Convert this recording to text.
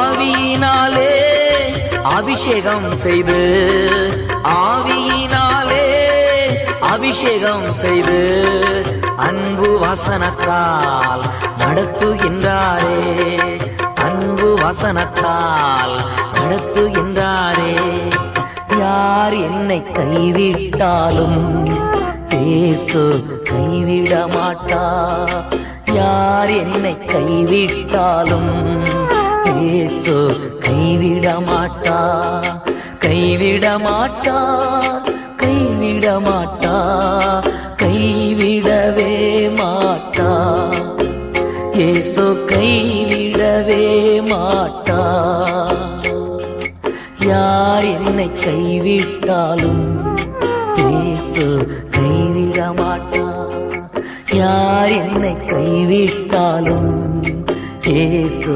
ஆவியினாலே அபிஷேகம் செய்து, ஆவியினாலே அபிஷேகம் செய்து, அன்பு வசனத்தால் நடத்துகின்றாரே, அன்பு வசனத்தால் நடத்துகின்றாரே. யார் என்னை கைவிட்டாலும் இயேசு கைவிட மாட்டார். யார் என்னை கைவிட்டாலும் இயேசு கைவிட மாட்டார், கைவிட மாட்டார், கைவிட மாட்டார், கைவிடவே மாட்டார். இயேசு கைவிடவே மாட்டார். யார் என்னை கைவிட்டாலும் இயேசு கைவிட மாட்டார். யார் என்னை கைவிட்டாலும் இயேசு